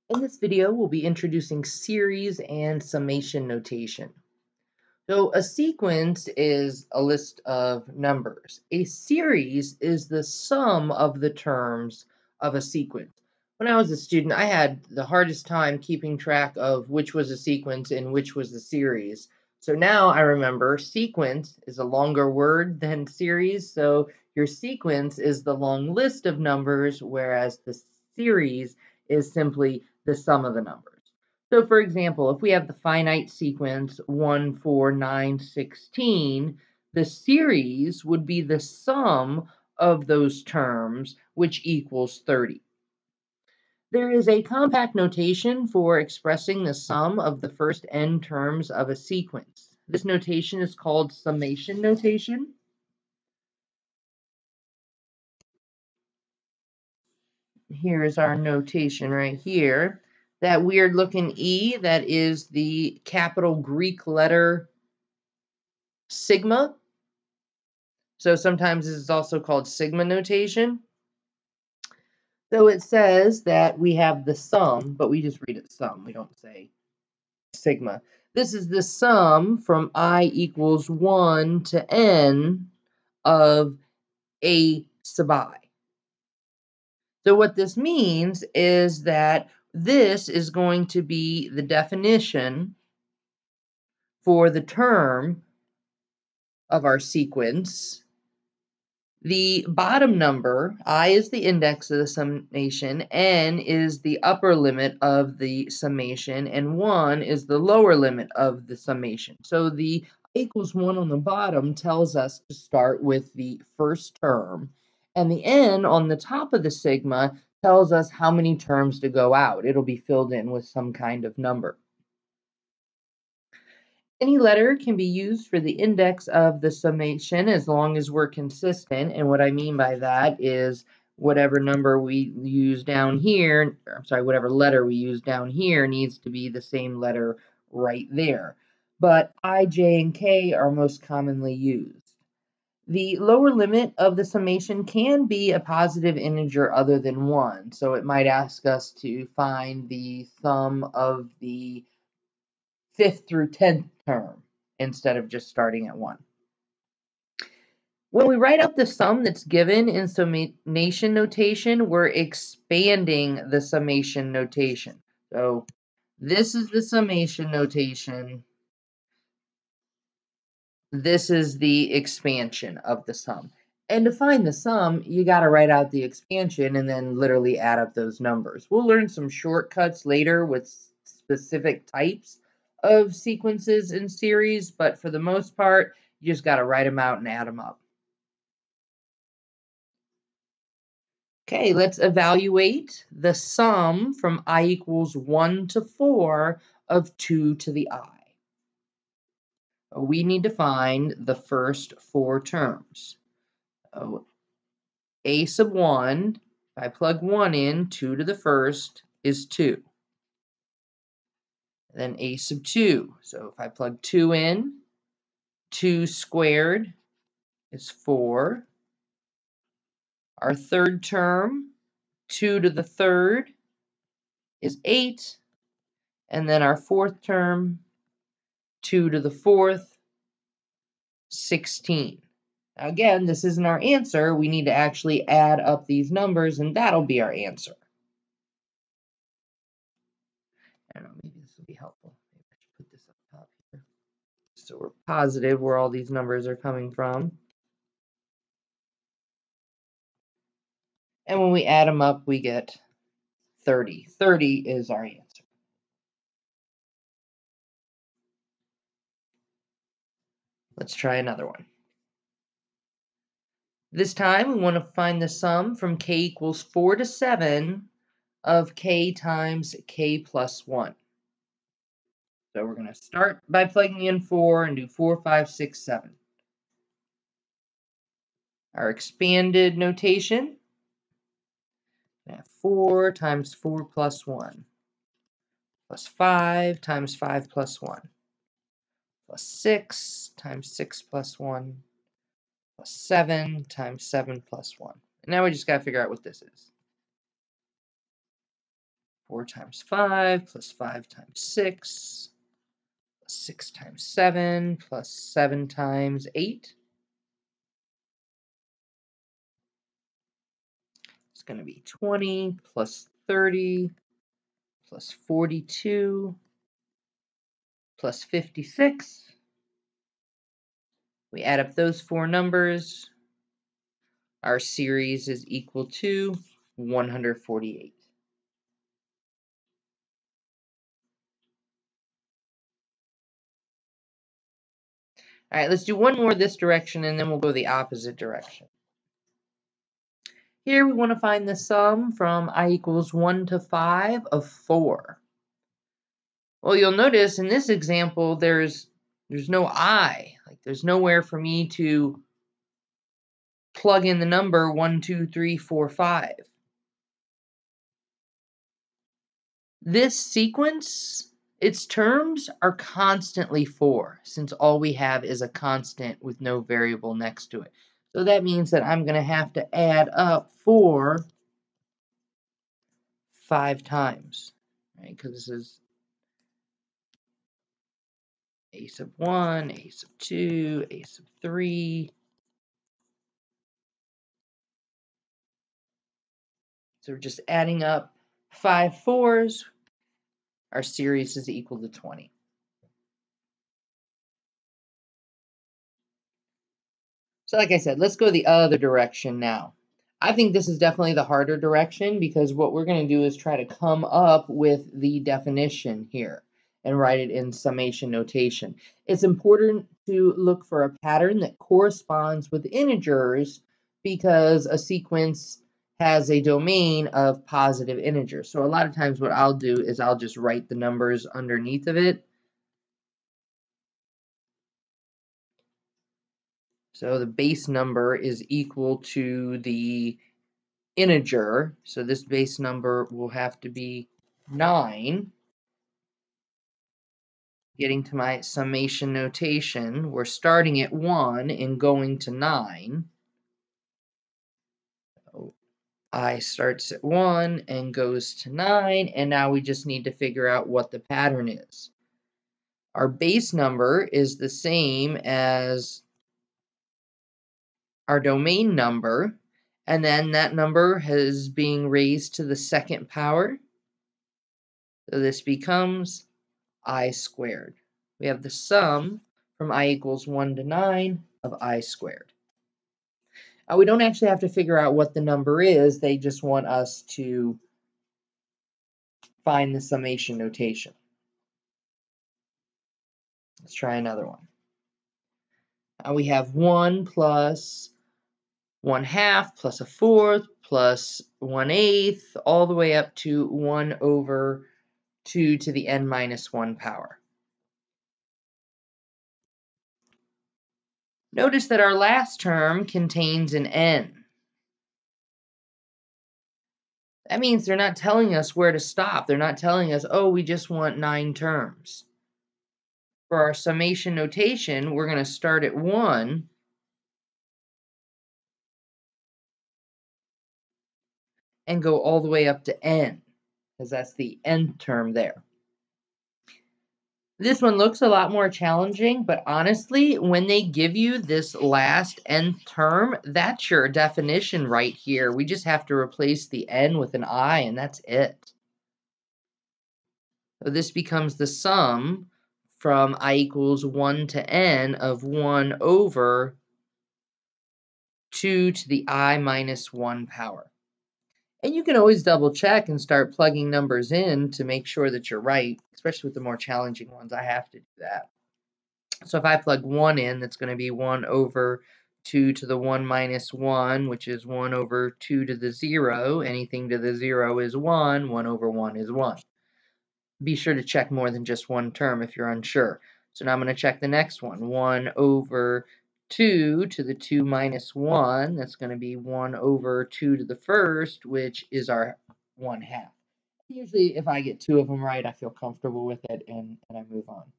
In this video, we'll be introducing series and summation notation. So a sequence is a list of numbers. A series is the sum of the terms of a sequence. When I was a student, I had the hardest time keeping track of which was a sequence and which was a series. So now I remember sequence is a longer word than series. So your sequence is the long list of numbers, whereas the series is simply the sum of the numbers. So for example, if we have the finite sequence 1, 4, 9, 16, the series would be the sum of those terms, which equals 30. There is a compact notation for expressing the sum of the first n terms of a sequence. This notation is called summation notation. Here's our notation right here. That weird looking E, that is the capital Greek letter sigma. So sometimes this is also called sigma notation. So it says that we have the sum, but we just read it sum. We don't say sigma. This is the sum from I equals 1 to n of a sub I. So what this means is that this is going to be the definition for the term of our sequence. The bottom number, I, is the index of the summation, n is the upper limit of the summation, and 1 is the lower limit of the summation. So the I equals 1 on the bottom tells us to start with the first term, and the n on the top of the sigma tells us how many terms to go out. It'll be filled in with some kind of number. Any letter can be used for the index of the summation as long as we're consistent. And what I mean by that is whatever number we use down here, whatever letter we use down here needs to be the same letter right there. But I, J, and K are most commonly used. The lower limit of the summation can be a positive integer other than 1. So it might ask us to find the sum of the 5th through 10th term instead of just starting at 1. When we write out the sum that's given in summation notation, we're expanding the summation notation. So this is the summation notation. This is the expansion of the sum. And to find the sum, you got to write out the expansion and then literally add up those numbers. We'll learn some shortcuts later with specific types of sequences and series, but for the most part, you just got to write them out and add them up. Okay, let's evaluate the sum from I equals 1 to 4 of 2 to the I. We need to find the first 4 terms. So a sub 1, if I plug 1 in, 2 to the first is 2. Then a sub 2, so if I plug 2 in, 2 squared is 4. Our third term, 2 to the third, is 8. And then our fourth term, 2 to the fourth, 16. Now again, this isn't our answer. We need to actually add up these numbers, and that'll be our answer. I don't know, maybe this will be helpful. Maybe I should put this up top here. So we're positive where all these numbers are coming from. And when we add them up, we get 30. 30 is our answer. Let's try another one. This time, we want to find the sum from k equals 4 to 7 of k times k plus 1. So we're going to start by plugging in 4 and do 4, 5, 6, 7. Our expanded notation, 4 times 4 plus 1, plus 5 times 5 plus 1, plus 6 times 6 plus 1, plus 7 times 7 plus 1. And now we just got to figure out what this is. 4 times 5 plus 5 times 6 plus 6 times 7 plus 7 times 8. It's going to be 20 plus 30 plus 42 plus 56. We add up those four numbers. Our series is equal to 148. All right, let's do one more this direction, and then we'll go the opposite direction. Here we want to find the sum from I equals 1 to 5 of 4. Well, you'll notice in this example, there's no I. Like, there's nowhere for me to plug in the number 1, 2, 3, 4, 5. This sequence, its terms are constantly 4, since all we have is a constant with no variable next to it. So that means that I'm going to have to add up 4 5 times, right? Because this is a sub 1, a sub 2, a sub 3. So we're just adding up 5 4s. Our series is equal to 20. So like I said, let's go the other direction now. I think this is definitely the harder direction because what we're going to do is try to come up with the definition here and write it in summation notation. It's important to look for a pattern that corresponds with integers because a sequence has a domain of positive integers. So a lot of times what I'll do is I'll just write the numbers underneath of it. So the base number is equal to the integer. So this base number will have to be 9. Getting to my summation notation, we're starting at 1 and going to 9. So I starts at 1 and goes to 9, and now we just need to figure out what the pattern is. Our base number is the same as our domain number, and then that number is being raised to the second power. So this becomes I squared. We have the sum from I equals 1 to 9 of I squared. We don't actually have to figure out what the number is. They just want us to find the summation notation. Let's try another one. We have 1 plus 1/2 plus a fourth plus 1/8 all the way up to 1 over 2 to the n minus 1 power. Notice that our last term contains an n. That means they're not telling us where to stop. They're not telling us, oh, we just want 9 terms. For our summation notation, we're going to start at 1 and go all the way up to n, because that's the nth term there. This one looks a lot more challenging, but honestly, when they give you this last nth term, that's your definition right here. We just have to replace the n with an I, and that's it. So this becomes the sum from I equals 1 to n of 1 over 2 to the I minus 1 power. And you can always double check and start plugging numbers in to make sure that you're right, especially with the more challenging ones. I have to do that. So if I plug 1 in, that's going to be 1 over 2 to the 1 minus 1, which is 1 over 2 to the 0. Anything to the 0 is 1. 1 over 1 is 1. Be sure to check more than just one term if you're unsure. So now I'm going to check the next one. 1 over 2 to the 2 minus 1. That's going to be 1 over 2 to the first, which is our 1/2. Usually if I get 2 of them right, I feel comfortable with it and I move on.